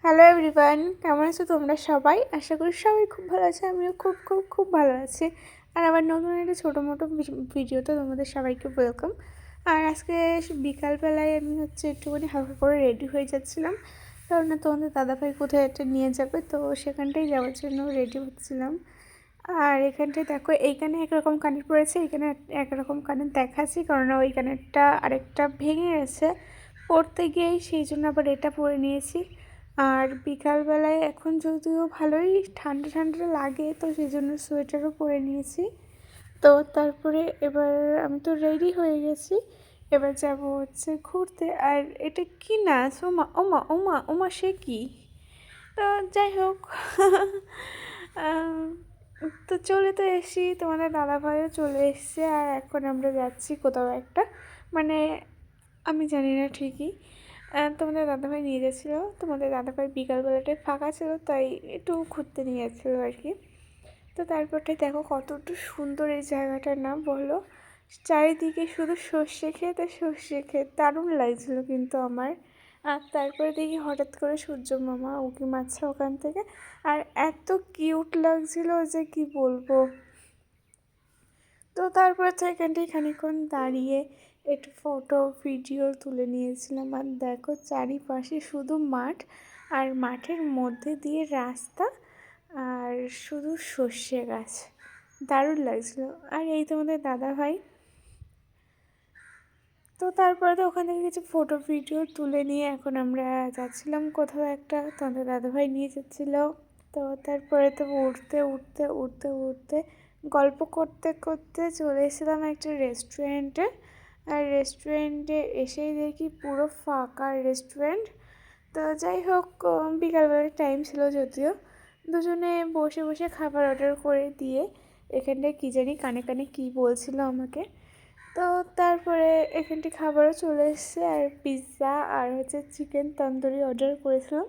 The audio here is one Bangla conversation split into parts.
হ্যালো এভরিওয়ান, কেমন আছো তোমরা সবাই? আশা করি সবাই খুব ভালো আছে। আমিও খুব খুব খুব ভালো আছি। আর আমার নতুন একটা ছোটো মোটো ভিডিওতে তোমাদের সবাইকে ওয়েলকাম। আর আজকে বিকালবেলায় আমি একটুখানি হালকা করে রেডি হয়ে যাচ্ছিলাম, কারণ তোমাদের দাদাভাই কোথায় একটা নিয়ে যাবে, তো সেখানটাই যাওয়ার জন্য রেডি হচ্ছিলাম। আর এখানটায় দেখো, এইখানে একরকম কানের পড়েছে, এইখানে একরকম কানের দেখাচ্ছি, কারণ ওই কানেরটা আরেকটা ভেঙে গেছে পরতে গিয়েই, সেই জন্য আবার এটা পরে নিয়েছি। আর বিকালবেলায় এখন যদিও ভালোই ঠান্ডা ঠান্ডা লাগে, তো সেই জন্য সোয়েটারও পরে নিয়েছি। তো তারপরে এবার আমি তো রেডি হয়ে গেছি, এবার যাব ঘুরতে। আর এটা কি নাচ? ওমা ওমা ওমা ওমা, সে কি! তো যাই হোক তো চলে তো এসেছি, তোমাদের দাদাভাইও চলে এসছে। আর এখন আমরা যাচ্ছি কোথাও একটা, মানে আমি জানি না ঠিকই। তোমাদের দাদাভাই নিয়ে যাচ্ছিলো, তোমাদের দাদাভাই বিকালবেলাটায় ফাঁকা ছিল, তাই একটু ঘুরতে নিয়ে যাচ্ছিলো আর কি। তো তারপরটাই দেখো কতটা সুন্দর এই জায়গাটা, না বলো? চারিদিকে শুধু সর্ষে ক্ষেত আর সর্ষে ক্ষেত, দারুণ লাগছিলো কিন্তু আমার। আর তারপরে দেখি হঠাৎ করে সূর্য মামা উঁকি মারছে ওখান থেকে, আর এত কিউট লাগছিলো যে কি বলবো। তো তারপর তো এখানটায় খানিকক্ষণ দাঁড়িয়ে একটু ফটো ভিডিও তুলে নিয়েছিলাম। আর দেখো চারিপাশে শুধু মাঠ, আর মাঠের মধ্যে দিয়ে রাস্তা, আর শুধু সর্ষে গাছ, দারুণ লাগছিলো। আর এই তোমাদের দাদাভাই। তো তারপরে তো ওখান থেকে কিছু ফটো ভিডিও তুলে নিয়ে এখন আমরা যাচ্ছিলাম কোথাও একটা, তোমাদের দাদাভাই নিয়ে যাচ্ছিলো। তো তারপরে তো উঠতে উঠতে উঠতে উঠতে গল্প করতে করতে চলে এসেছিলাম একটা রেস্টুরেন্টে। আর রেস্টুরেন্টে এসেই দেখি পুরো ফাঁকা রেস্টুরেন্ট। তো যাই হোক, বিকালবেলার টাইম ছিল যদিও, দুজনে বসে বসে খাবার অর্ডার করে দিয়ে এখানটায় কী জানি কানে কানে কী বলছিল আমাকে। তো তারপরে এখানটি খাবারও চলে এসেছে, আর পিৎজা আর চিকেন তন্দুরি অর্ডার করেছিলাম।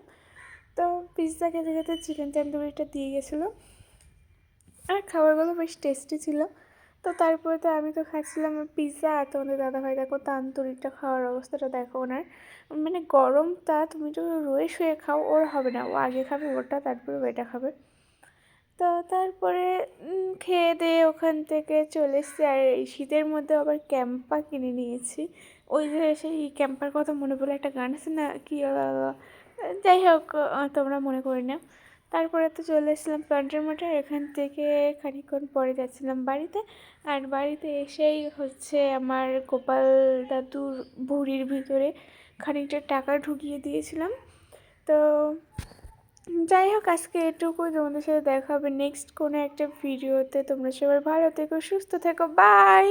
তো পিৎজা খেতে খেতে চিকেন তন্দুরিটা দিয়ে গেছিলো, আর খাবারগুলো বেশ টেস্টি ছিল। তো তারপরে তো আমি তো খাচ্ছিলাম পিৎজা, আর তোমাদের দাদাভাই দেখো তান্দুরিটা খাওয়ার অবস্থাটা দেখো ওনার, মানে গরমটা তুমি তো রয়ে শুয়ে খাও, ওর হবে না, ও আগে খাবে ওটা, তারপরে ওটা খাবে। তো তারপরে খেয়ে দিয়ে ওখান থেকে চলে এসেছি। আর এই শীতের মধ্যে আবার ক্যাম্পা কিনে নিয়েছি। ওই যে সেই ক্যাম্পার কথা মনে পড়লে একটা গান আছে না, কি যাই হোক, তোমরা মনে করি না। তারপরে তো চলে এসেছিলাম প্ল্যান্টের মাঠে, এখান থেকে খানিকক্ষণ পরে যাচ্ছিলাম বাড়িতে। আর বাড়িতে এসেই আমার গোপাল দাদুর ভুঁড়ির ভিতরে খানিকটা টাকা ঢুকিয়ে দিয়েছিলাম। তো যাই হোক, আজকে এটুকুই। তোমাদের সাথে দেখা হবে নেক্সট কোনো একটা ভিডিওতে। তোমরা সবাই ভালো থেকো, সুস্থ থেকো, বাই।